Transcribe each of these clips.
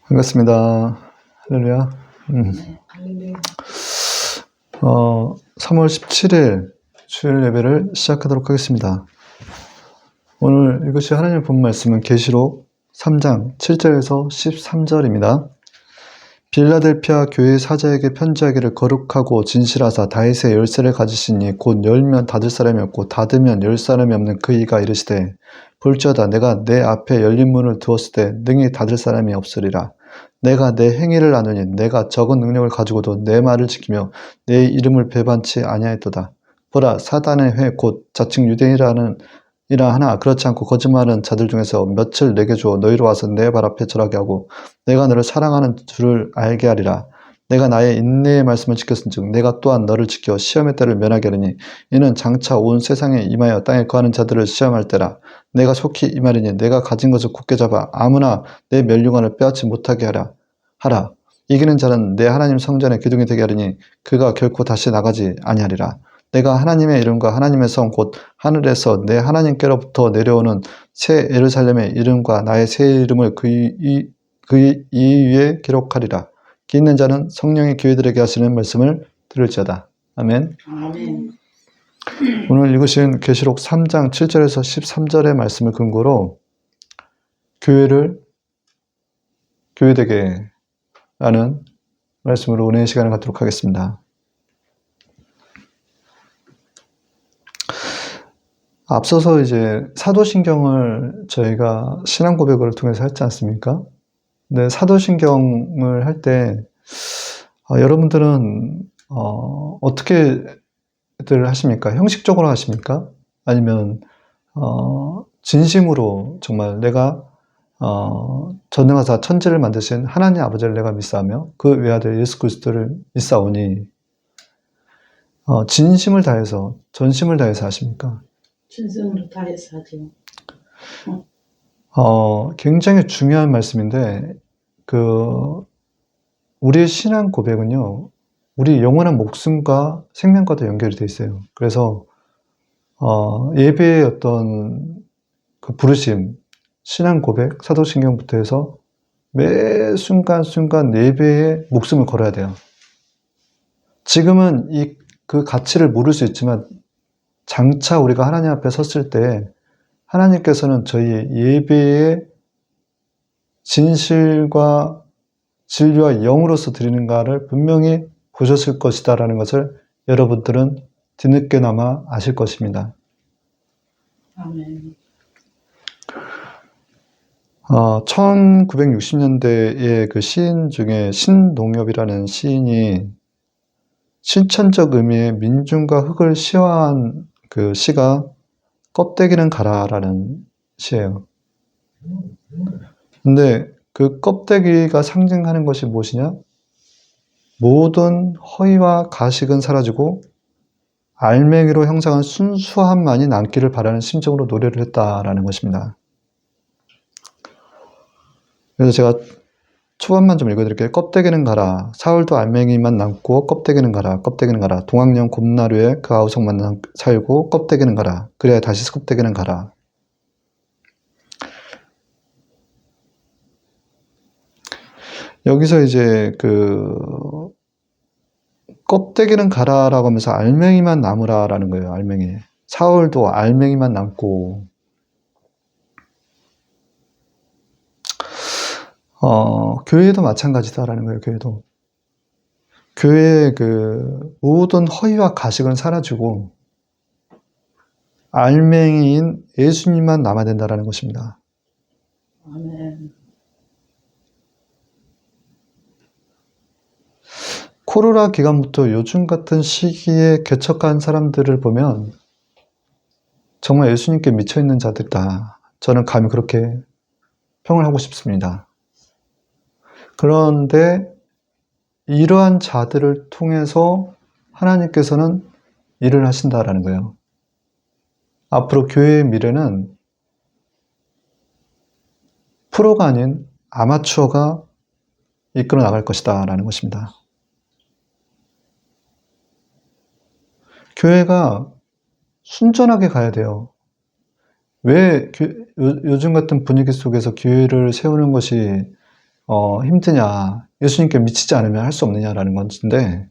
반갑습니다. 할렐루야. 네, 할렐루야. 3월 17일 주일 예배를 시작하도록 하겠습니다. 오늘 읽으실 하나님의 본 말씀은 계시록 3장 7절에서 13절입니다. 빌라델피아 교회 사자에게 편지하기를 거룩하고 진실하사 다윗의 열쇠를 가지시니 곧 열면 닫을 사람이 없고 닫으면 열 사람이 없는 그 이가 이르시되 볼지어다 내가 내 앞에 열린 문을 두었을 때 능히 닫을 사람이 없으리라. 내가 내 행위를 아노니 내가 적은 능력을 가지고도 내 말을 지키며 내 이름을 배반치 아니하였도다. 보라 사단의 회 곧 자칭 유대인이라 하나 그렇지 않고 거짓말하는 자들 중에서 며칠 내게 주어 너희로 와서 내 발 앞에 절하게 하고 내가 너를 사랑하는 줄을 알게 하리라. 내가 나의 인내의 말씀을 지켰은즉 내가 또한 너를 지켜 시험의 때를 면하게 하리니 이는 장차 온 세상에 임하여 땅에 거하는 자들을 시험할 때라. 내가 속히 임하리니 내가 가진 것을 굳게 잡아 아무나 내 멸류관을 빼앗지 못하게 하라. 이기는 자는 내 하나님 성전의 기둥이 되게 하리니 그가 결코 다시 나가지 아니하리라. 내가 하나님의 이름과 하나님의 성 곧 하늘에서 내 하나님께로부터 내려오는 새 예루살렘의 이름과 나의 새 이름을 그 위에 기록하리라. 기 있는 자는 성령의 교회들에게 하시는 말씀을 들을지어다. 아멘. 아멘. 오늘 읽으신 계시록 3장 7절에서 13절의 말씀을 근거로 교회되게 라는 말씀으로 은혜의 시간을 갖도록 하겠습니다. 앞서서 이제 사도신경을 저희가 신앙 고백을 통해서 했지 않습니까? 근데 사도신경을 할 때 여러분들은 어떻게들 하십니까? 형식적으로 하십니까? 아니면 진심으로 정말 내가 전능하사 천지를 만드신 하나님 아버지를 내가 믿사하며 그 외아들 예수 그리스도를 믿사오니 진심을 다해서 전심을 다해서 하십니까? 진심으로 다해서 하죠. 굉장히 중요한 말씀인데 우리의 신앙 고백은요, 우리 영원한 목숨과 생명과도 연결이 되어 있어요. 그래서 예배의 어떤 그 부르심, 신앙 고백, 사도신경부터 해서 매 순간순간 예배에 목숨을 걸어야 돼요. 지금은 그 가치를 모를 수 있지만 장차 우리가 하나님 앞에 섰을 때 하나님께서는 저희의 예배의 진실과 진리와 영으로서 드리는가를 분명히 보셨을 것이다 라는 것을 여러분들은 뒤늦게나마 아실 것입니다. 아멘. 1960년대의 그 시인 중에 신동엽이라는 시인이 신천적 의미의 민중과 흙을 시화한 그 시가 껍데기는 가라라는 시예요. 근데 그 껍데기가 상징하는 것이 무엇이냐? 모든 허위와 가식은 사라지고 알맹이로 형성한 순수함만이 남기를 바라는 심정으로 노래를 했다라는 것입니다. 그래서 제가 초반만 좀 읽어드릴게요. 껍데기는 가라. 사울도 알맹이만 남고 껍데기는 가라. 껍데기는 가라. 동학령 곰나루에 그 아우성만 살고 껍데기는 가라. 그래야 다시 껍데기는 가라. 여기서 이제 껍데기는 가라라고 하면서 알맹이만 남으라라는 거예요. 알맹이. 사울도 알맹이만 남고 교회도 마찬가지다라는 거예요. 교회의 그 모든 허위와 가식은 사라지고 알맹이인 예수님만 남아야 된다라는 것입니다. 아멘. 코로나 기간부터 요즘 같은 시기에 개척한 사람들을 보면 정말 예수님께 미쳐있는 자들이다. 저는 감히 그렇게 평을 하고 싶습니다. 그런데 이러한 자들을 통해서 하나님께서는 일을 하신다라는 거예요. 앞으로 교회의 미래는 프로가 아닌 아마추어가 이끌어 나갈 것이다 라는 것입니다. 교회가 순전하게 가야 돼요. 왜 요즘 같은 분위기 속에서 교회를 세우는 것이 힘드냐, 예수님께 미치지 않으면 할 수 없느냐라는 건데,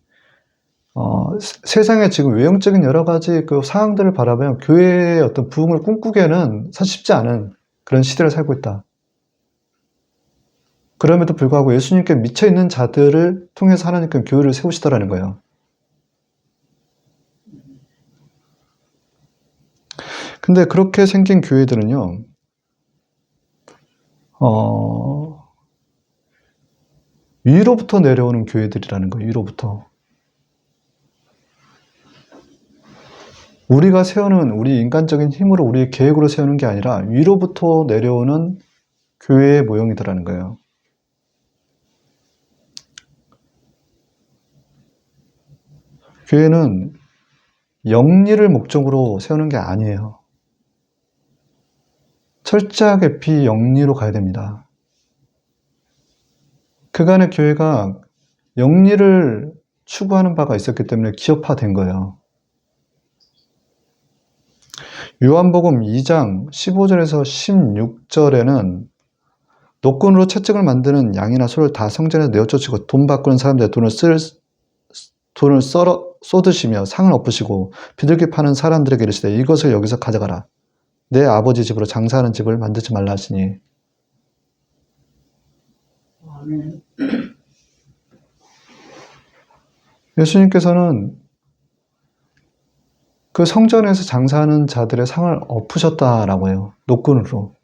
세상에 지금 외형적인 여러 가지 그 상황들을 바라보면 교회의 어떤 부흥을 꿈꾸기에는 사실 쉽지 않은 그런 시대를 살고 있다. 그럼에도 불구하고 예수님께 미쳐 있는 자들을 통해서 하나님께서 교회를 세우시더라는 거예요. 근데 그렇게 생긴 교회들은요, 위로부터 내려오는 교회들이라는 거예요, 위로부터. 우리가 세우는, 우리 인간적인 힘으로 우리의 계획으로 세우는 게 아니라 위로부터 내려오는 교회의 모형이더라는 거예요. 교회는 영리를 목적으로 세우는 게 아니에요. 철저하게 비영리로 가야 됩니다. 그간의 교회가 영리를 추구하는 바가 있었기 때문에 기업화된 거예요. 요한복음 2장 15절에서 16절에는 노건으로 채찍을 만드는 양이나 소를 다 성전에서 내어쫓으고 돈 바꾸는 사람들의 돈을 쏟으시며 상을 엎으시고 비둘기 파는 사람들에게 이르시되 이것을 여기서 가져가라. 내 아버지 집으로 장사하는 집을 만들지 말라 하시니. 아멘. 예수님께서는 그 성전에서 장사하는 자들의 상을 엎으셨다라고 해요. 노끈으로,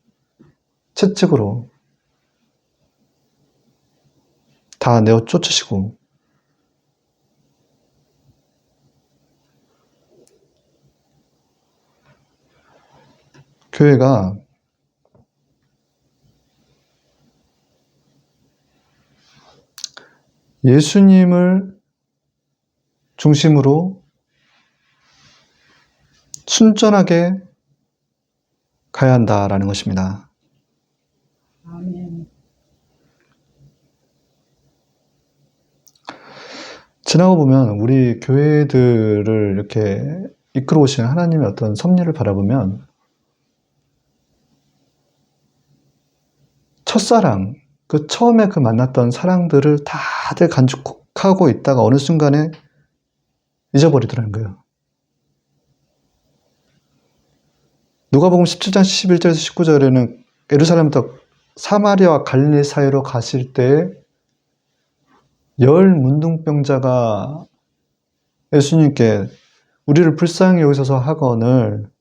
채찍으로 다 내어 쫓으시고. 교회가 예수님을 중심으로 순전하게 가야 한다라는 것입니다. 아멘. 지나고 보면 우리 교회들을 이렇게 이끌어 오시는 하나님의 어떤 섭리를 바라보면 첫사랑, 그 처음에 그 만났던 사랑들을 다들 간직하고 있다가 어느 순간에 잊어버리더라는 거예요. 누가복음 17장 11절에서 19절에는 예루살렘부터 사마리아와 갈릴리 사이로 가실 때 열 문둥병자가 예수님께 우리를 불쌍히 여기소서 하거늘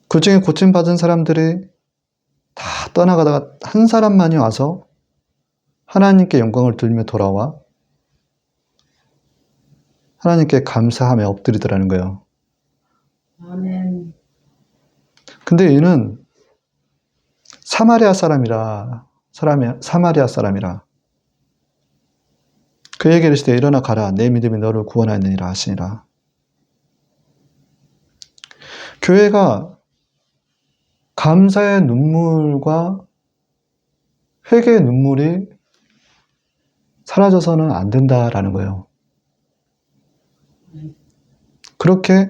그 중에 고침받은 사람들이 다 떠나가다가 한 사람만이 와서 하나님께 영광을 돌리며 돌아와 하나님께 감사하며 엎드리더라는 거예요. 아멘. 근데 이는 사마리아 사람이라 그에게 이르시되 일어나 가라 내 믿음이 너를 구원하였느니라 하시니라. 교회가 감사의 눈물과 회개의 눈물이 사라져서는 안 된다라는 거예요. 그렇게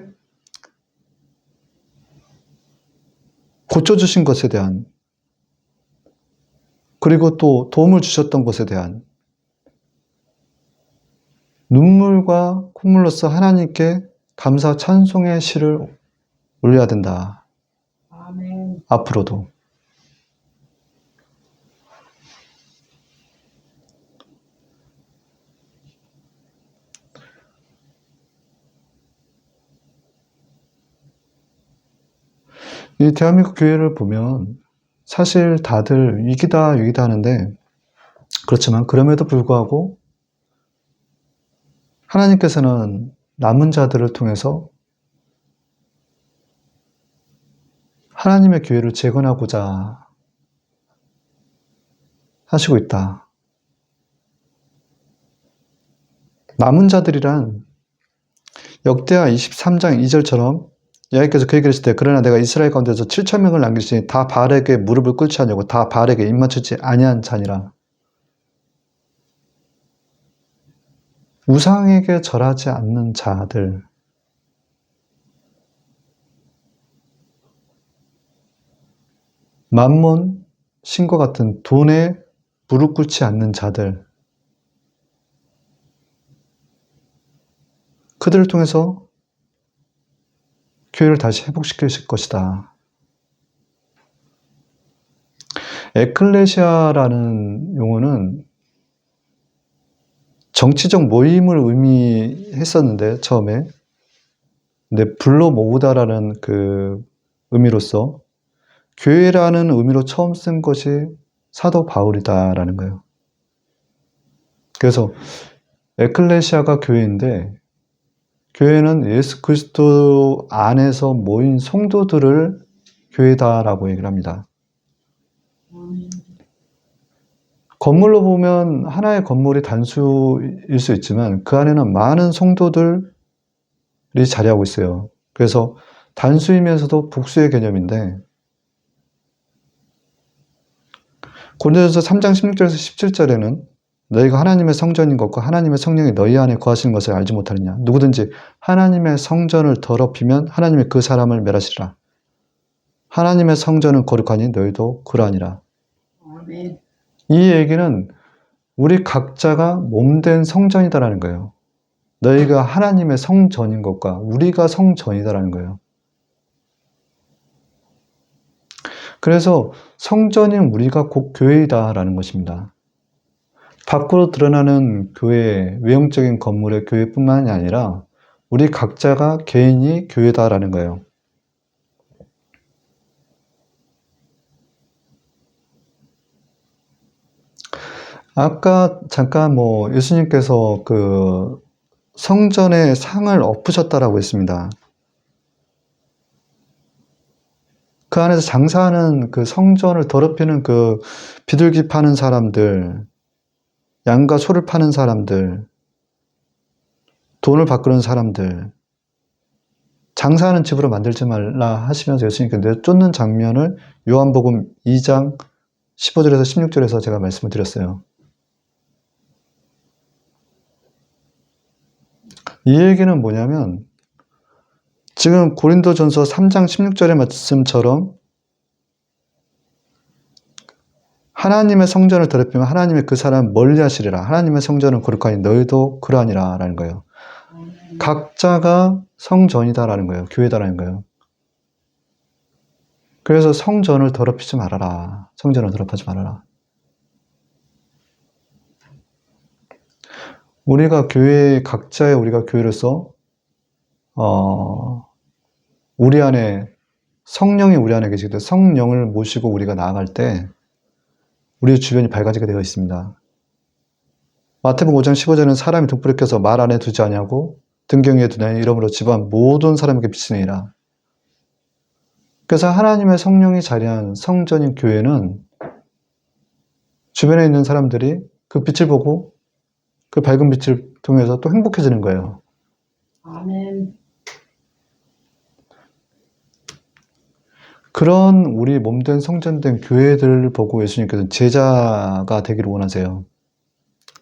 고쳐주신 것에 대한, 그리고 또 도움을 주셨던 것에 대한 눈물과 콧물로써 하나님께 감사 찬송의 시를 올려야 된다. 아멘. 앞으로도. 이 대한민국 교회를 보면 사실 다들 위기다 하는데, 그렇지만 그럼에도 불구하고 하나님께서는 남은 자들을 통해서 하나님의 교회를 재건하고자 하시고 있다. 남은 자들이란 역대하 23장 2절처럼 여호와께서 그에게 이르시되 그러나 내가 이스라엘 가운데서 7,000명을 남기시니 다 바알에게 무릎을 꿇지 아니하고 다 바알에게 입맞추지 아니한 자니라. 우상에게 절하지 않는 자들, 만몬, 신과 같은 돈에 무릎 꿇지 않는 자들, 그들을 통해서 교회를 다시 회복시킬 것이다. 에클레시아라는 용어는 정치적 모임을 의미했었는데, 처음에. 근데 불러 모으다라는 그 의미로서 교회라는 의미로 처음 쓴 것이 사도 바울이다라는 거예요. 그래서 에클레시아가 교회인데, 교회는 예수 그리스도 안에서 모인 성도들을 교회다라고 얘기를 합니다. 아멘. 건물로 보면 하나의 건물이 단수일 수 있지만 그 안에는 많은 성도들이 자리하고 있어요. 그래서 단수이면서도 복수의 개념인데, 고린도전서 3장 16절에서 17절에는 너희가 하나님의 성전인 것과 하나님의 성령이 너희 안에 거하시는 것을 알지 못하느냐. 누구든지 하나님의 성전을 더럽히면 하나님이 그 사람을 멸하시리라. 하나님의 성전은 거룩하니 너희도 그러하니라. 아멘. 이 얘기는 우리 각자가 몸된 성전이다라는 거예요. 너희가 하나님의 성전인 것과 우리가 성전이다라는 거예요. 그래서 성전인 우리가 곧 교회이다라는 것입니다. 밖으로 드러나는 교회, 외형적인 건물의 교회뿐만이 아니라 우리 각자가 개인이 교회다라는 거예요. 아까 잠깐 예수님께서 그 성전에 상을 엎으셨다라고 했습니다. 그 안에서 장사하는 그 성전을 더럽히는 그 비둘기 파는 사람들, 양과 소를 파는 사람들, 돈을 바꾸는 사람들, 장사하는 집으로 만들지 말라 하시면서 예수님께 내쫓는 장면을 요한복음 2장 15절에서 16절에서 제가 말씀을 드렸어요. 이 얘기는 뭐냐면 지금 고린도전서 3장 16절의 말씀처럼 하나님의 성전을 더럽히면 하나님의 그 사람을 멀리하시리라. 하나님의 성전은 거룩하니 너희도 그러하니라 라는 거예요. 아멘. 각자가 성전이다라는 거예요. 교회다라는 거예요. 그래서 성전을 더럽히지 말아라. 성전을 더럽히지 말아라. 우리가 우리가 교회로서 우리 안에 성령이 우리 안에 계시기 때문에 성령을 모시고 우리가 나아갈 때 우리의 주변이 밝아지게 되어 있습니다. 마태복음 5장 15절은 사람이 등불을 켜서 말 안에 두지 아니하고 등경 위에 두나니 이러므로 집안 모든 사람에게 비치느니라. 그래서 하나님의 성령이 자리한 성전인 교회는 주변에 있는 사람들이 그 빛을 보고 그 밝은 빛을 통해서 또 행복해지는 거예요. 아멘. 그런 우리 몸된 성전된 교회들을 보고 예수님께서는 제자가 되기를 원하세요.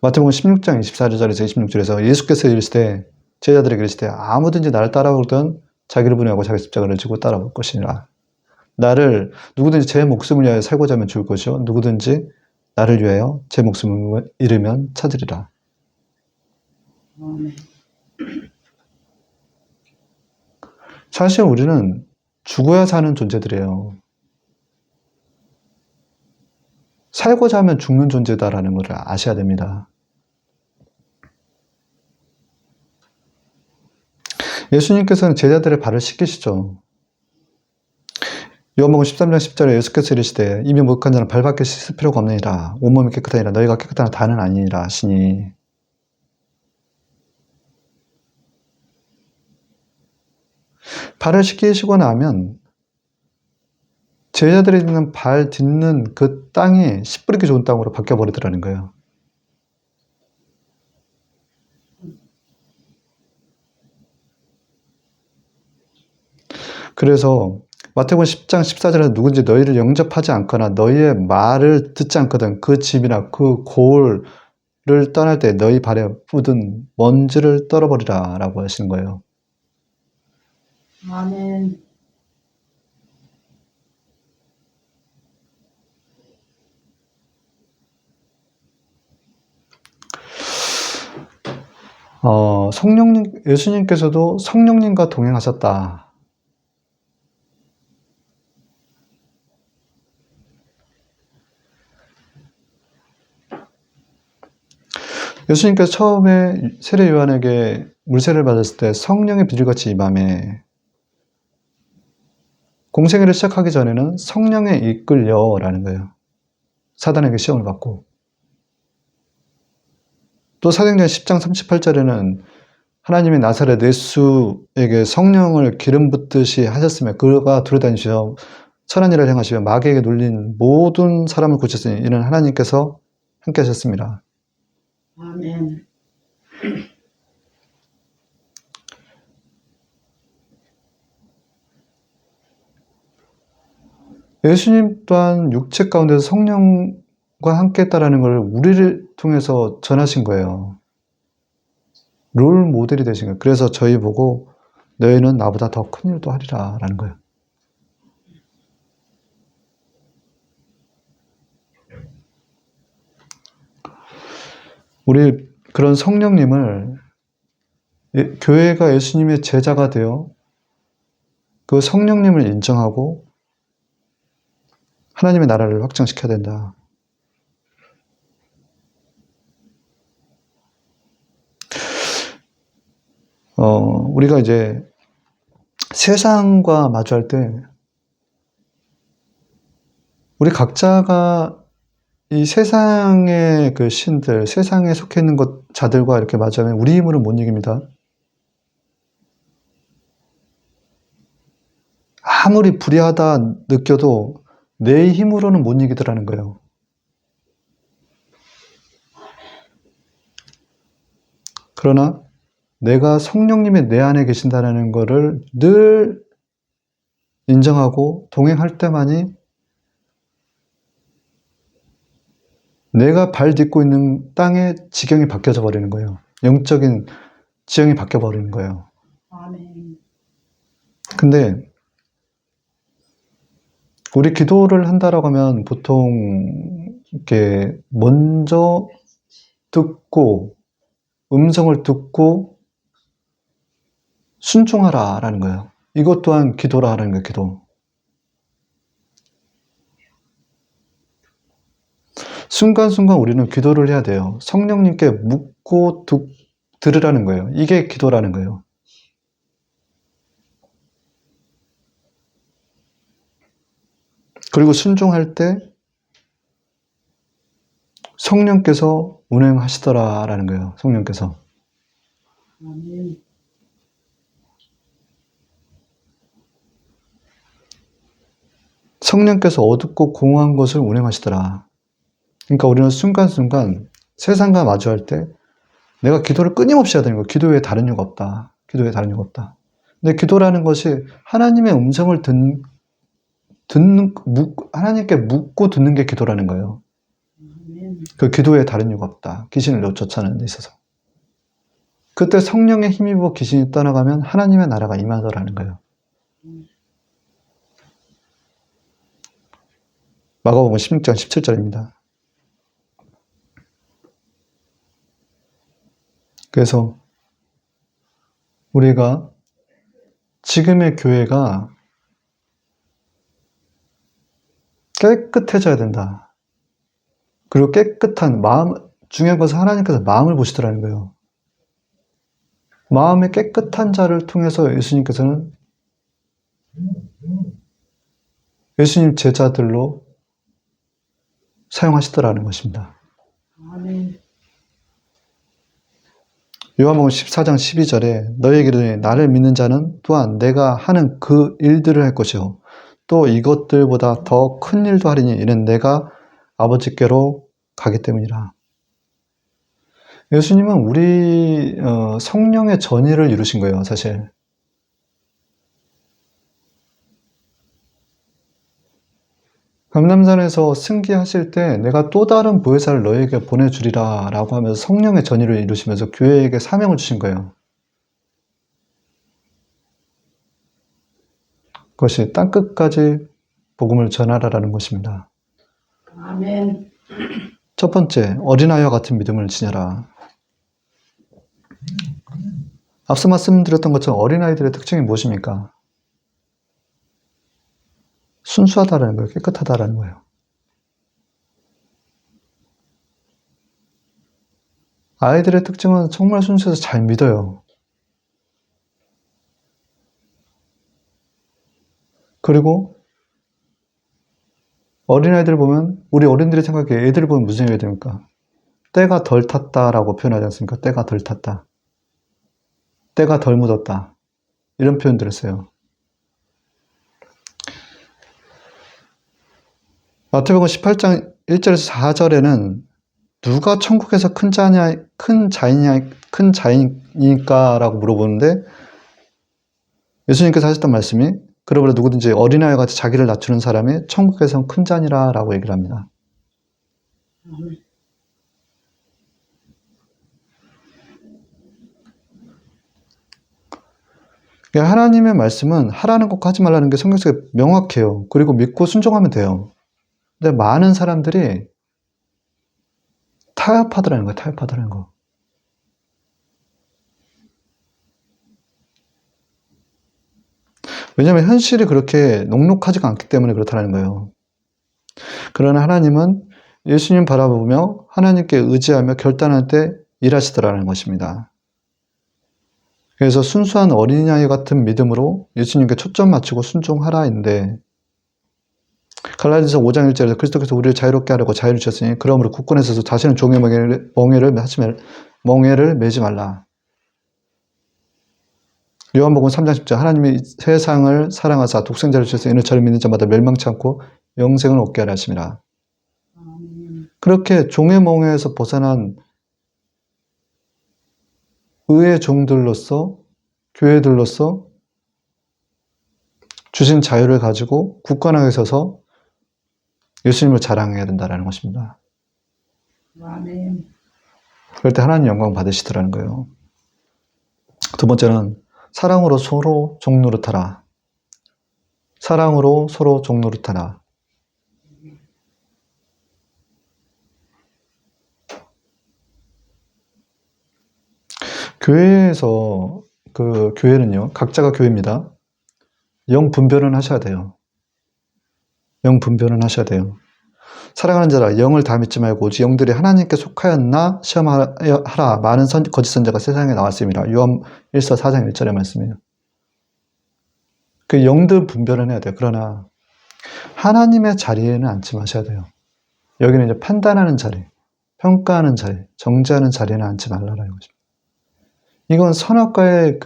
마태복음 16장 24절에서 26절에서 예수께서 이르시되 제자들에게 이르시되 아무든지 나를 따라오든 자기를 부인하고 자기 십자가를 지고 따라올 것이니라. 누구든지 제 목숨을 위하여 살고자 하면 죽을 것이요 누구든지 나를 위하여 제 목숨을 잃으면 찾으리라. 아멘. 사실 우리는 죽어야 사는 존재들이에요. 살고자 하면 죽는 존재다라는 것을 아셔야 됩니다. 예수님께서는 제자들의 발을 씻기시죠. 요한복음 13장 10절에 예수께서 이르시되 이미 목욕한 자는 발밖에 씻을 필요가 없느니라. 온몸이 깨끗하니라. 너희가 깨끗하나 다는 아니니라 하시니. 발을 씻기시고 나면 제자들이 있는 발 딛는 그 땅이 씨 뿌리기 좋은 땅으로 바뀌어버리더라는 거예요. 그래서 마태복음 10장 14절에 누군지 너희를 영접하지 않거나 너희의 말을 듣지 않거든 그 집이나 그 고을을 떠날 때 너희 발에 묻은 먼지를 떨어버리라 라고 하시는 거예요. 아멘. 예수님께서도 성령님과 동행하셨다. 예수님께서 처음에 세례 요한에게 물세례를 받았을 때 성령의 비둘기같이 임함에 공생애를 시작하기 전에는 성령에 이끌려라는 거예요. 사단에게 시험을 받고. 또 사도행전 10장 38절에는 하나님이 나사렛 예수에게 성령을 기름 붓듯이 하셨으며 그가 두루다니시어 선한 일을 행하시며 마귀에게 눌린 모든 사람을 고쳤으니 이는 하나님께서 함께 하셨습니다. 아멘. 예수님 또한 육체 가운데서 성령과 함께 했다라는 걸 우리를 통해서 전하신 거예요. 롤 모델이 되신 거예요. 그래서 저희 보고 너희는 나보다 더 큰 일도 하리라 라는 거예요. 우리 그런 성령님을 교회가 예수님의 제자가 되어 그 성령님을 인정하고 하나님의 나라를 확장시켜야 된다. 우리가 이제 세상과 마주할 때 우리 각자가 이 세상의 그 신들, 세상에 속해 있는 자들과 이렇게 마주하면 우리 힘으로는 못 이깁니다. 아무리 불의하다 느껴도 내 힘으로는 못 이기더라는 거예요. 그러나 내가 성령님이 내 안에 계신다는 것을 늘 인정하고 동행할 때만이 내가 발 딛고 있는 땅의 지경이 바뀌어져 버리는 거예요. 영적인 지형이 바뀌어 버리는 거예요. 아멘. 근데 우리 기도를 한다라고 하면 보통 이렇게 먼저 듣고 음성을 듣고 순종하라라는 거예요. 이것 또한 기도라는 거예요. 기도. 순간순간 우리는 기도를 해야 돼요. 성령님께 묻고 들으라는 거예요. 이게 기도라는 거예요. 그리고 순종할 때 성령께서 운행하시더라라는 거예요. 성령께서. 아멘. 성령께서 어둡고 공허한 것을 운행하시더라. 그러니까 우리는 순간순간 세상과 마주할 때 내가 기도를 끊임없이 해야 되는 거예요. 기도 외에 다른 이유가 없다. 기도 외에 다른 이유가 없다. 근데 기도라는 것이 하나님의 음성을 하나님께 묻고 듣는 게 기도라는 거예요. 아멘. 그 기도 외에 다른 이유가 없다. 귀신을 쫓아내는 데 있어서. 그때 성령의 힘입어 귀신이 떠나가면 하나님의 나라가 임하더라는 거예요. 마가복음 16장 17절입니다. 그래서 우리가 지금의 교회가 깨끗해져야 된다. 그리고 깨끗한 마음, 중요한 것은 하나님께서 마음을 보시더라는 거예요. 마음의 깨끗한 자를 통해서 예수님께서는 예수님 제자들로 사용하시더라는 것입니다. 아멘. 요한복음 14장 12절에 너희에게 이르노니 나를 믿는 자는 또한 내가 하는 그 일들을 할 것이요 또 이것들보다 더 큰 일도 하리니 이는 내가 아버지께로 가기 때문이라. 예수님은 우리 성령의 전의를 이루신 거예요. 사실. 감람산에서 승기하실 때 내가 또 다른 보혜사를 너희에게 보내주리라 라고 하면서 성령의 전의를 이루시면서 교회에게 사명을 주신 거예요. 그것이 땅끝까지 복음을 전하라라는 것입니다. 아멘. 첫 번째, 어린아이와 같은 믿음을 지녀라. 앞서 말씀드렸던 것처럼 어린아이들의 특징이 무엇입니까? 순수하다라는 거예요. 깨끗하다라는 거예요. 아이들의 특징은 정말 순수해서 잘 믿어요. 그리고 어린아이들 보면, 우리 어른들이 생각해 애들을 보면 무슨 얘기가 됩니까? 때가 덜 탔다라고 표현하지 않습니까? 때가 덜 탔다. 때가 덜 묻었다. 이런 표현들을 써요. 마태복음 18장 1절에서 4절에는 누가 천국에서 큰 자이니까라고 물어보는데, 예수님께서 하셨던 말씀이, 그러므로 누구든지 어린아이와 같이 자기를 낮추는 사람이 천국에선 큰 자니라 라고 얘기를 합니다. 하나님의 말씀은 하라는 것과 하지 말라는 게 성경 속에 명확해요. 그리고 믿고 순종하면 돼요. 근데 많은 사람들이 타협하더라는 거예요. 타협하더라는 거. 왜냐하면 현실이 그렇게 녹록하지가 않기 때문에 그렇다는 거예요. 그러나 하나님은 예수님 바라보며 하나님께 의지하며 결단할 때 일하시더라는 것입니다. 그래서 순수한 어린아이 같은 믿음으로 예수님께 초점 맞추고 순종하라인데, 갈라디아서 5장 1절에서 그리스도께서 우리를 자유롭게 하려고 자유를 주셨으니 그러므로 굳건히 서서 자신은 종의 멍에를 매지 말라. 요한복음 3장 10절 하나님이 세상을 사랑하사 독생자를 주셔서 이는 저를 믿는 자마다 멸망치 않고 영생을 얻게 하려 하심이라. 그렇게 종의 멍에에서 벗어난 의의 종들로서, 교회들로서 주신 자유를 가지고 굳건하게 서서 예수님을 자랑해야 된다는 것입니다. 아멘. 그럴 때 하나님 영광 받으시더라는 거예요. 두 번째는 사랑으로 서로 종노릇하라. 사랑으로 서로 종노릇하라. 교회에서 교회는요, 각자가 교회입니다. 영 분별은 하셔야 돼요. 영 분별은 하셔야 돼요. 사랑하는 자라 영을 다 믿지 말고 오직 영들이 하나님께 속하였나 시험하라. 많은 거짓 선자가 세상에 나왔습니다. 요한 1서 4장 1절의 말씀이에요. 그 영들 분별은 해야 돼요. 그러나 하나님의 자리에는 앉지 마셔야 돼요. 여기는 이제 판단하는 자리, 평가하는 자리, 정죄하는 자리에는 앉지 말라라는 것입니다. 이건 선악과의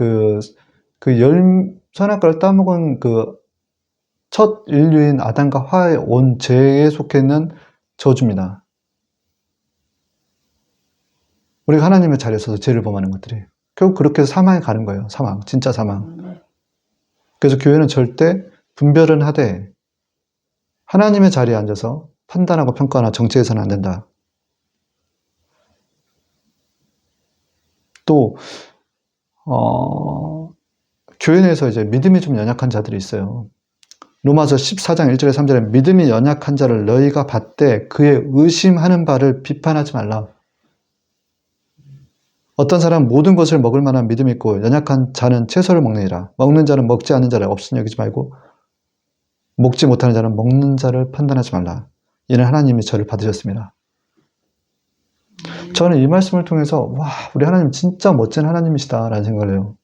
선악과를 따먹은 첫 인류인 아담과 하와의 온 죄에 속해 있는 저주입니다. 우리가 하나님의 자리에 서서 죄를 범하는 것들이 결국 그렇게 해서 사망에 가는 거예요. 사망, 진짜 사망. 그래서 교회는 절대 분별은 하되 하나님의 자리에 앉아서 판단하고 평가하나 정죄해서는 안 된다. 또 교회 내에서 이제 믿음이 좀 연약한 자들이 있어요. 로마서 14장 1절에 3절에 믿음이 연약한 자를 너희가 받되 그의 의심하는 바를 비판하지 말라. 어떤 사람은 모든 것을 먹을 만한 믿음이 있고 연약한 자는 채소를 먹느니라. 먹는 자는 먹지 않는 자를 없으니 여기지 말고 먹지 못하는 자는 먹는 자를 판단하지 말라. 이는 하나님이 저를 받으셨습니다. 저는 이 말씀을 통해서 와, 우리 하나님 진짜 멋진 하나님이시다 라는 생각을 해요.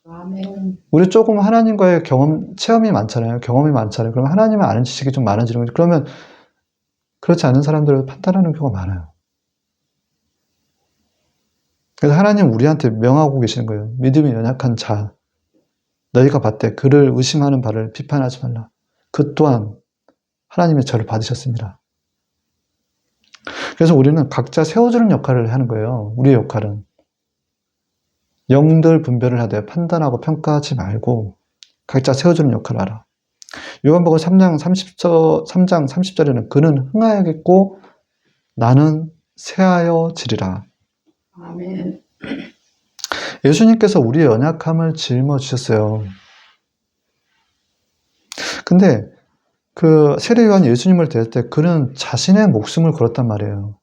아멘. 우리 조금 하나님과의 체험이 많잖아요. 경험이 많잖아요. 그러면 하나님을 아는 지식이 좀 많아지는 거죠. 그러면 그렇지 않은 사람들을 판단하는 경우가 많아요. 그래서 하나님 우리한테 명하고 계시는 거예요. 믿음이 연약한 자, 너희가 받되 그를 의심하는 바를 비판하지 말라. 그 또한 하나님이 저를 받으셨습니다. 그래서 우리는 각자 세워주는 역할을 하는 거예요. 우리의 역할은. 영들 분별을 하되 판단하고 평가하지 말고 각자 세워주는 역할을 하라. 요한복음 3장 30절에는 그는 흥하여겠고 나는 쇠하여 지리라. 아멘. 예수님께서 우리의 연약함을 짊어지셨어요. 근데 세례 요한이 예수님을 대할 때 그는 자신의 목숨을 걸었단 말이에요.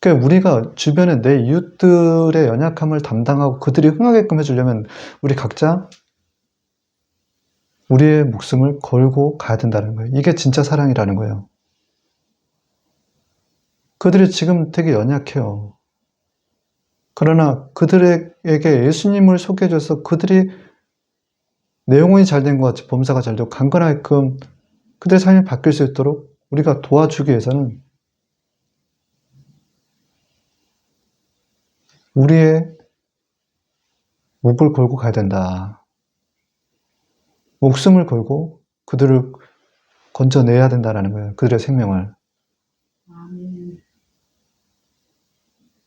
그러니까 우리가 주변에 내 이웃들의 연약함을 담당하고 그들이 흥하게끔 해주려면 우리 각자 우리의 목숨을 걸고 가야 된다는 거예요. 이게 진짜 사랑이라는 거예요. 그들이 지금 되게 연약해요. 그러나 그들에게 예수님을 소개해줘서 그들이 내 영혼이 잘된 것 같이 범사가 잘되고 강건하게끔 그들의 삶이 바뀔 수 있도록 우리가 도와주기 위해서는 우리의 목을 걸고 가야 된다. 목숨을 걸고 그들을 건져내야 된다는 거예요. 그들의 생명을. 아멘.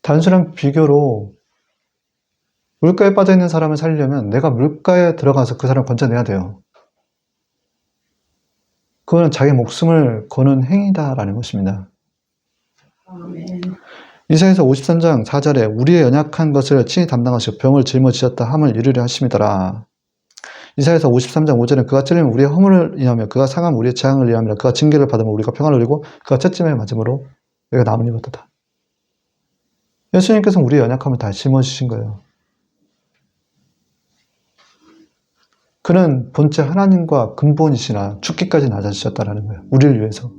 단순한 비교로 물가에 빠져있는 사람을 살리려면 내가 물가에 들어가서 그 사람을 건져내야 돼요. 그거는 자기 목숨을 거는 행위다라는 것입니다. 아멘. 이사야서 53장 4절에 우리의 연약한 것을 친히 담당하시고 병을 짊어지셨다 함을 이루려 하심이더라. 이사야서 53장 5절에 그가 찔리면 우리의 허물을 인하며 그가 상하면 우리의 재앙을 인하며 그가 징계를 받으면 우리가 평안을 누리고 그가 채찍에 맞음으로 우리가 남을 입었다. 예수님께서는 우리의 연약함을 다 짊어지신 거예요. 그는 본체 하나님과 근본이시나 죽기까지 낮아지셨다는 거예요. 우리를 위해서.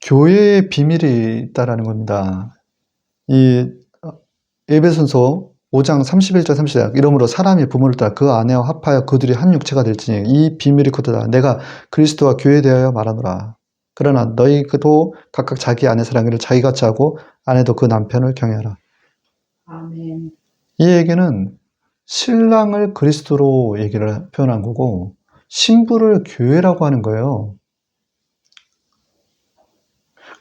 교회의 비밀이 있다라는 겁니다. 이 에베소서 5장 31절 30절 이러므로 사람이 부모를 따라 그 아내와 합하여 그들이 한 육체가 될지니 이 비밀이 크도다. 내가 그리스도와 교회에 대하여 말하노라. 그러나 너희도 각각 자기 아내 사랑을 자기같이 하고 아내도 그 남편을 경외하라. 아멘. 이 얘기는 신랑을 그리스도로 얘기를 표현한 거고 신부를 교회라고 하는 거예요.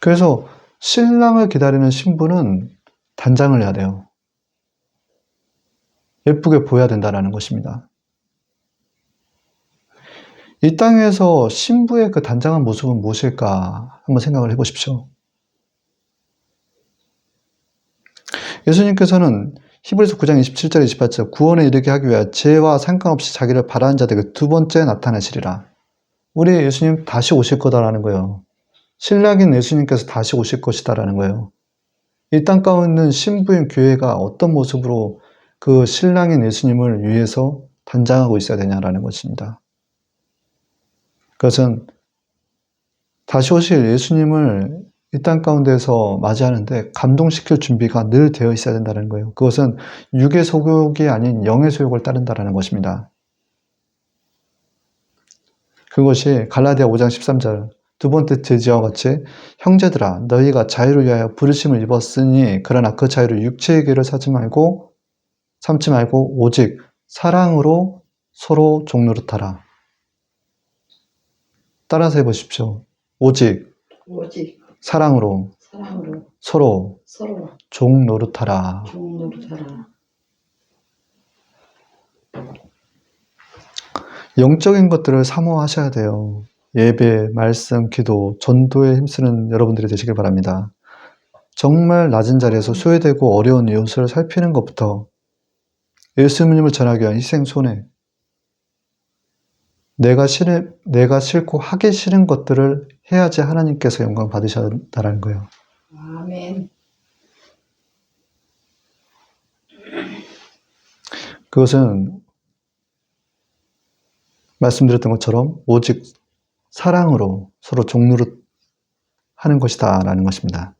그래서 신랑을 기다리는 신부는 단장을 해야 돼요. 예쁘게 보여야 된다는 것입니다. 이 땅에서 신부의 그 단장한 모습은 무엇일까 한번 생각을 해보십시오. 예수님께서는 히브리서 9장 27절 28절 구원에 이르게 하기 위하여 죄와 상관없이 자기를 바라는 자들에게 두 번째 나타나시리라. 우리 예수님 다시 오실 거다라는 거예요. 신랑인 예수님께서 다시 오실 것이다라는 거예요. 이 땅 가운데 있는 신부인 교회가 어떤 모습으로 그 신랑인 예수님을 위해서 단장하고 있어야 되냐라는 것입니다. 그것은 다시 오실 예수님을 이 땅 가운데서 맞이하는데 감동시킬 준비가 늘 되어 있어야 된다는 거예요. 그것은 육의 소욕이 아닌 영의 소욕을 따른다는 것입니다. 그것이 갈라디아 5장 13절 두 번째 제지와 같이 형제들아 너희가 자유를 위하여 부르심을 입었으니 그러나 그 자유를 육체의 길을 삼지 말고 오직 사랑으로 서로 종노릇하라. 따라서 해보십시오. 오직 사랑으로 서로 종노릇하라. 영적인 것들을 사모하셔야 돼요. 예배, 말씀, 기도, 전도에 힘쓰는 여러분들이 되시길 바랍니다. 정말 낮은 자리에서 소외되고 어려운 이웃을 살피는 것부터 예수님을 전하기 위한 희생 손해, 내가 싫고 하기 싫은 것들을 해야지 하나님께서 영광 받으셔야 한다는 거예요. 아멘. 그것은 말씀드렸던 것처럼 오직 사랑으로 서로 종노릇 하는 것이다 라는 것입니다.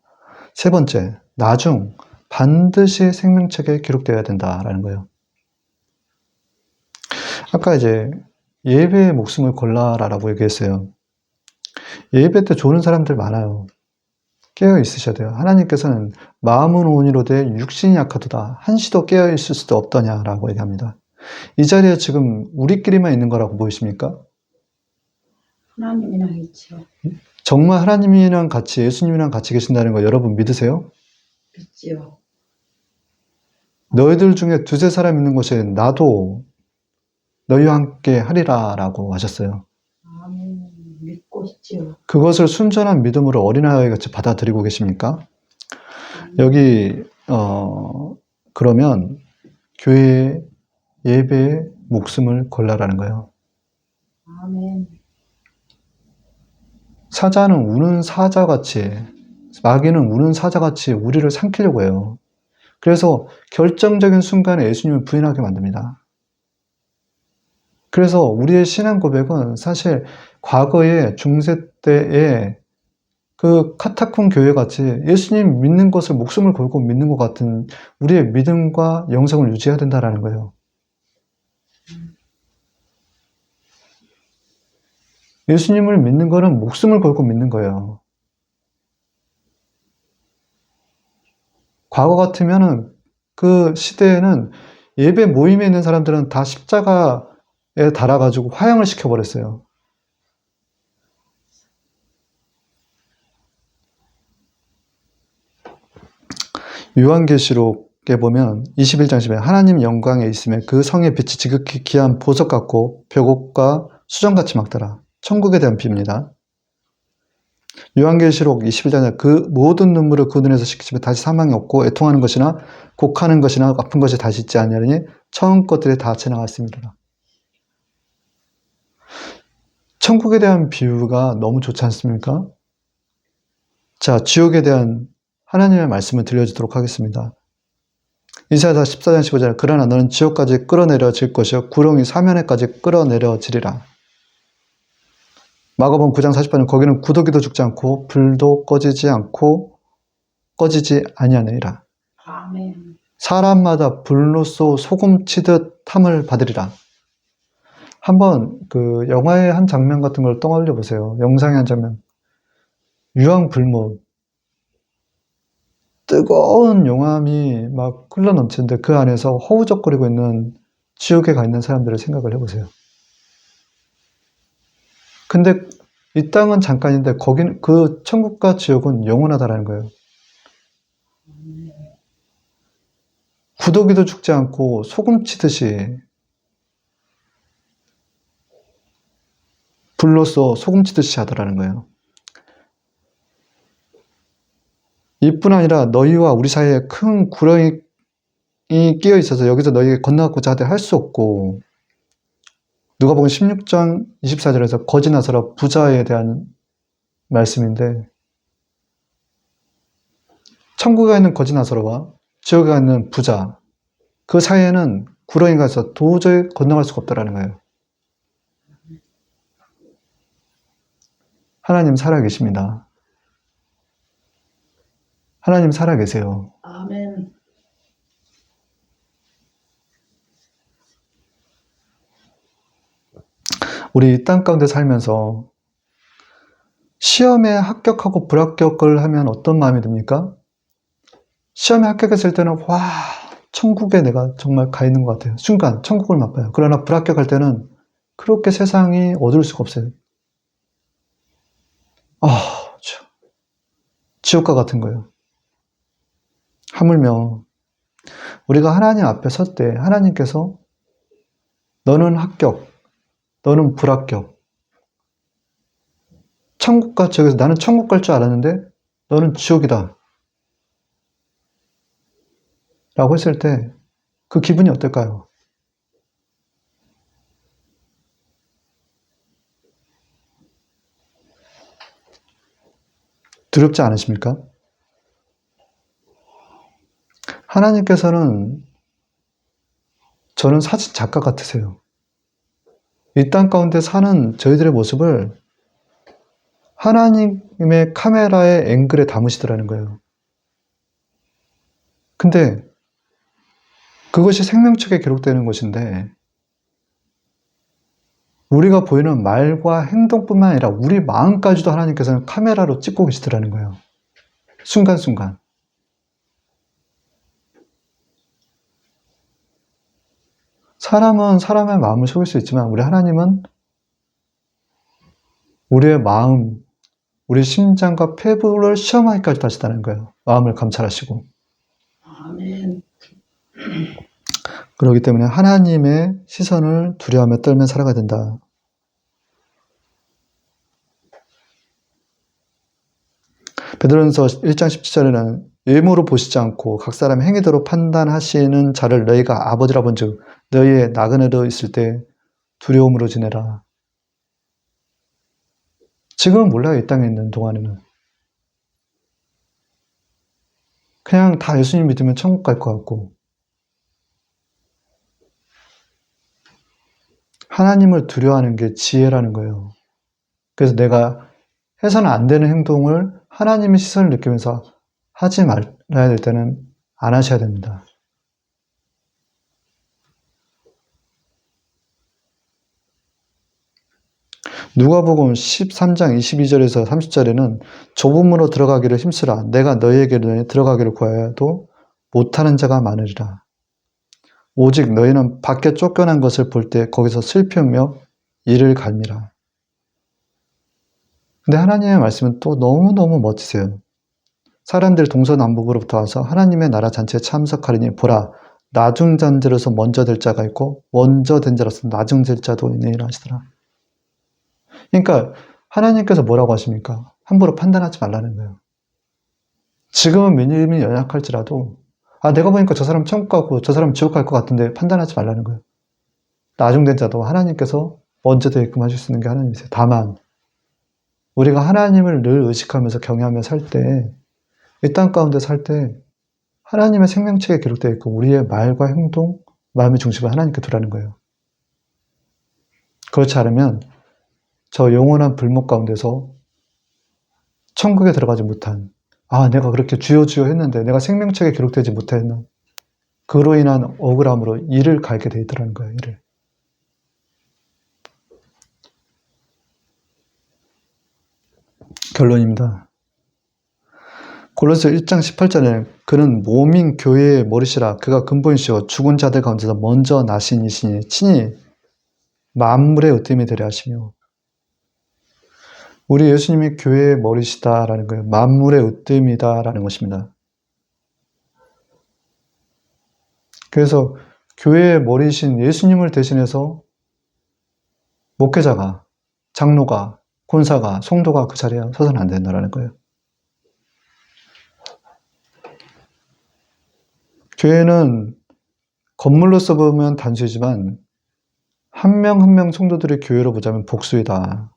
세 번째, 나중 반드시 생명책에 기록되어야 된다라는 거예요. 아까 이제 예배의 목숨을 걸라라고 얘기했어요. 예배 때 조는 사람들 많아요. 깨어 있으셔야 돼요. 하나님께서는 마음은 온이로되 육신이 약하도다. 한시도 깨어 있을 수도 없더냐라고 얘기합니다. 이 자리에 지금 우리끼리만 있는 거라고 보이십니까? 하나님이랑 있죠. 정말 하나님이랑 같이 예수님이랑 같이 계신다는 거 여러분 믿으세요? 믿지요. 너희들 중에 두세 사람 있는 곳에 나도 너희와 함께 하리라 라고 하셨어요. 아멘. 믿고 있지요. 그것을 순전한 믿음으로 어린아이 같이 받아들이고 계십니까? 여기 그러면 교회 예배에 목숨을 걸라라는 거예요. 아멘. 사자는 우는 사자같이, 마귀는 우는 사자같이 우리를 삼키려고 해요. 그래서 결정적인 순간에 예수님을 부인하게 만듭니다. 그래서 우리의 신앙 고백은 사실 과거의 중세 때의 그 카타콤 교회 같이 예수님 믿는 것을 목숨을 걸고 믿는 것 같은 우리의 믿음과 영성을 유지해야 된다는 거예요. 예수님을 믿는 거는 목숨을 걸고 믿는 거예요. 과거 같으면은 그 시대에는 예배 모임에 있는 사람들은 다 십자가에 달아가지고 화형을 시켜버렸어요. 요한계시록에 보면 21장 10에 하나님 영광에 있음에 그 성의 빛이 지극히 귀한 보석 같고 벽옥과 수정같이 막더라. 천국에 대한 비입니다. 요한계시록 21장에 그 모든 눈물을 그 눈에서 씻기시며 다시 사망이 없고 애통하는 것이나 곡하는 것이나 아픈 것이 다시 있지 아니하리니 처음 것들이 다 지나갔습니다. 천국에 대한 비유가 너무 좋지 않습니까? 자, 지옥에 대한 하나님의 말씀을 들려주도록 하겠습니다. 이사야 14장 15절 그러나 너는 지옥까지 끌어내려질 것이요 구렁이 사면에까지 끌어내려지리라. 마가복음 9장 40절은 거기는 구더기도 죽지 않고 불도 꺼지지 아니하느니라. 아멘. 사람마다 불로써 소금 치듯 탐을 받으리라. 한번 그 영화의 한 장면 같은 걸 떠올려 보세요. 영상의 한 장면. 유황불못. 뜨거운 용암이 막 흘러넘치는데 그 안에서 허우적거리고 있는 지옥에 가 있는 사람들을 생각을 해보세요. 근데 이 땅은 잠깐인데 거기는 그 천국과 지옥은 영원하다라는 거예요. 구더기도 죽지 않고 소금 치듯이 불로써 소금 치듯이 하더라는 거예요. 이뿐 아니라 너희와 우리 사이에 큰 구렁이 끼어 있어서 여기서 너희에게 건너가고자 하되 할 수 없고 누가복음 16장 24절에서 거지 나사로 부자에 대한 말씀인데 천국에 있는 거지 나사로와 지옥에 있는 부자 그 사이에는 구렁이가 있어 도저히 건너갈 수가 없다라는 거예요. 하나님 살아계십니다. 하나님 살아계세요. 아멘. 우리 이 땅 가운데 살면서 시험에 합격하고 불합격을 하면 어떤 마음이 듭니까? 시험에 합격했을 때는 와 천국에 내가 정말 가 있는 것 같아요. 순간 천국을 맛봐요. 그러나 불합격할 때는 그렇게 세상이 어두울 수가 없어요. 지옥과 같은 거예요. 하물며 우리가 하나님 앞에 설 때 하나님께서 너는 합격, 너는 불합격. 천국과 지옥에서 나는 천국 갈 줄 알았는데 너는 지옥이다. 라고 했을 때 그 기분이 어떨까요? 두렵지 않으십니까? 하나님께서는 저는 사진 작가 같으세요. 이 땅 가운데 사는 저희들의 모습을 하나님의 카메라의 앵글에 담으시더라는 거예요. 근데 그것이 생명책에 기록되는 것인데 우리가 보이는 말과 행동뿐만 아니라 우리 마음까지도 하나님께서는 카메라로 찍고 계시더라는 거예요. 순간순간. 사람은 사람의 마음을 속일 수 있지만 우리 하나님은 우리의 마음, 우리 심장과 폐부를 시험하기까지 하시다는 거예요. 마음을 감찰하시고. 아멘. 그렇기 때문에 하나님의 시선을 두려워하며 떨며 살아가야 된다. 베드로전서 1장 17절에는 외모로 보시지 않고 각 사람의 행위대로 판단하시는 자를 너희가 아버지라 본즉 너희의 나그네로 있을 때 두려움으로 지내라. 지금은 몰라요. 이 땅에 있는 동안에는. 그냥 다 예수님 믿으면 천국 갈 것 같고 하나님을 두려워하는 게 지혜라는 거예요. 그래서 내가 해서는 안 되는 행동을 하나님의 시선을 느끼면서 하지 말아야 될 때는 안 하셔야 됩니다. 누가복음 13장 22절에서 30절에는 좁은 문으로 들어가기를 힘쓰라. 내가 너희에게 들어가기를 구하여도 못하는 자가 많으리라. 오직 너희는 밖에 쫓겨난 것을 볼 때 거기서 슬피며 이를 갈미라. 근데 하나님의 말씀은 또 너무너무 멋지세요. 사람들 동서남북으로부터 와서 하나님의 나라 잔치에 참석하리니 보라 나중 된 자로서 먼저 될 자가 있고 먼저 된 자로서 나중 될 자도 있느니라 하시더라. 그러니까 하나님께서 뭐라고 하십니까? 함부로 판단하지 말라는 거예요. 지금은 믿음이 연약할지라도 내가 보니까 저 사람 천국 가고 저 사람 지옥 갈 것 같은데 판단하지 말라는 거예요. 나중 된 자도 하나님께서 먼저 되게끔 하실 수 있는 게 하나님이세요. 다만 우리가 하나님을 늘 의식하면서 경외하며 살 때, 이 땅 가운데 살 때 하나님의 생명책에 기록되어 있고 우리의 말과 행동, 마음의 중심을 하나님께 두라는 거예요. 그렇지 않으면 저 영원한 불목 가운데서 천국에 들어가지 못한 내가 그렇게 주여 주여 했는데 내가 생명책에 기록되지 못했는 그로 인한 억울함으로 이를 갈게 돼 있더라는 거예요. 이를. 결론입니다. 골로새 1장 18절에 그는 몸인 교회의 머리시라 그가 근본이시오 죽은 자들 가운데서 먼저 나신 이시니 친히 만물의 으뜸이 되려 하시며 우리 예수님이 교회의 머리시다라는 거예요. 만물의 으뜸이다라는 것입니다. 그래서 교회의 머리신 예수님을 대신해서 목회자가, 장로가, 권사가, 성도가 그 자리에 서서는 안 된다라는 거예요. 교회는 건물로서 보면 단수이지만 한 명 한 명 성도들의 교회로 보자면 복수이다.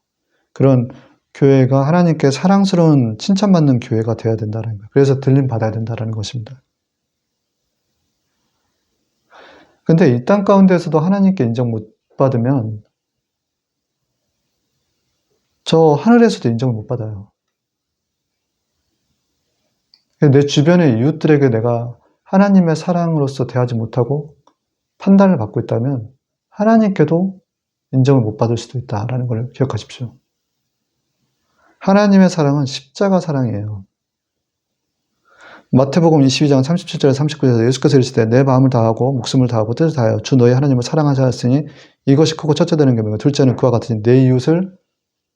그런 교회가 하나님께 사랑스러운 칭찬받는 교회가 되어야 된다는 거예요. 그래서 들림 받아야 된다는 것입니다. 근데 이 땅 가운데서도 하나님께 인정 못 받으면 저 하늘에서도 인정을 못 받아요. 내 주변의 이웃들에게 내가 하나님의 사랑으로서 대하지 못하고 판단을 받고 있다면 하나님께도 인정을 못 받을 수도 있다는 걸 기억하십시오. 하나님의 사랑은 십자가 사랑이에요. 마태복음 22장 37절에 39절에서 예수께서 이르시되 내 마음을 다하고 목숨을 다하고 뜻을 다하여 주 너희 하나님을 사랑하자 하였으니 이것이 크고 첫째 되는 계명이고 둘째는 그와 같으니 내 이웃을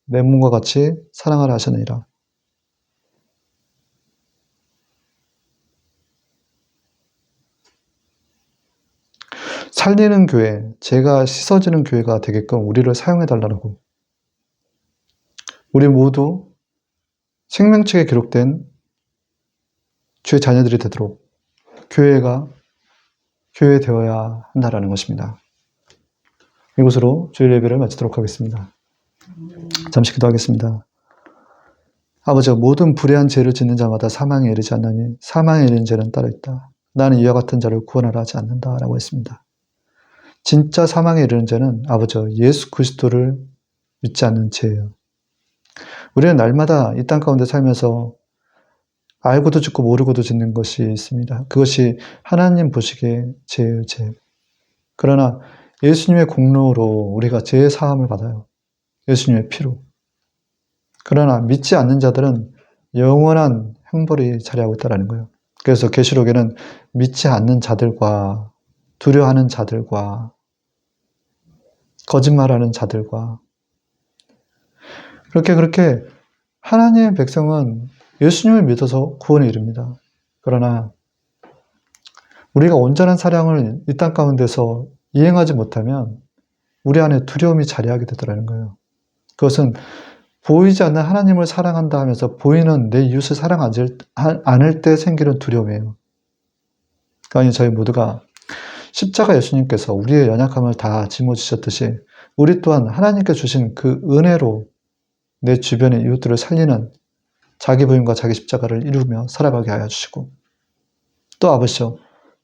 내 몸과 같이 사랑하라 하셨느니라. 살리는 교회, 죄가 씻어지는 교회가 되게끔 우리를 사용해 달라고. 우리 모두 생명책에 기록된 주의 자녀들이 되도록 교회가 교회 되어야 한다라는 것입니다. 이것으로 주일 예배를 마치도록 하겠습니다. 잠시 기도하겠습니다. 아버지, 모든 불의한 죄를 짓는 자마다 사망에 이르지 않나니 사망에 이르는 죄는 따로 있다. 나는 이와 같은 자를 구원하라 하지 않는다라고 했습니다. 진짜 사망에 이르는 죄는 아버지 예수 그리스도를 믿지 않는 죄예요. 우리는 날마다 이 땅 가운데 살면서 알고도 짓고 모르고도 짓는 것이 있습니다. 그것이 하나님 보시기에 죄예요, 죄. 그러나 예수님의 공로로 우리가 죄의 사함을 받아요. 예수님의 피로. 그러나 믿지 않는 자들은 영원한 형벌이 자리하고 있다는 거예요. 그래서 계시록에는 믿지 않는 자들과 두려워하는 자들과 거짓말하는 자들과 그렇게 하나님의 백성은 예수님을 믿어서 구원에 이릅니다. 그러나 우리가 온전한 사랑을 이 땅 가운데서 이행하지 못하면 우리 안에 두려움이 자리하게 되더라는 거예요. 그것은 보이지 않는 하나님을 사랑한다 하면서 보이는 내 이웃을 사랑하지 않을 때 생기는 두려움이에요. 그러니까 저희 모두가 십자가 예수님께서 우리의 연약함을 다 짊어지셨듯이 우리 또한 하나님께 주신 그 은혜로 내 주변의 이웃들을 살리는 자기 부인과 자기 십자가를 이루며 살아가게 하여 주시고, 또 아버지여,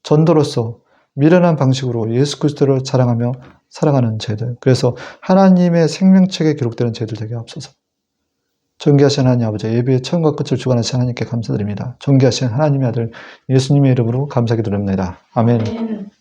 전도로서 미련한 방식으로 예수 그리스도를 자랑하며 살아가는 죄들, 그래서 하나님의 생명책에 기록되는 죄들 되게 하옵소서. 존귀하신 하나님 아버지, 예배의 처음과 끝을 주관하신 하나님께 감사드립니다. 존귀하신 하나님의 아들 예수님의 이름으로 감사기도합니다. 아멘. 아멘.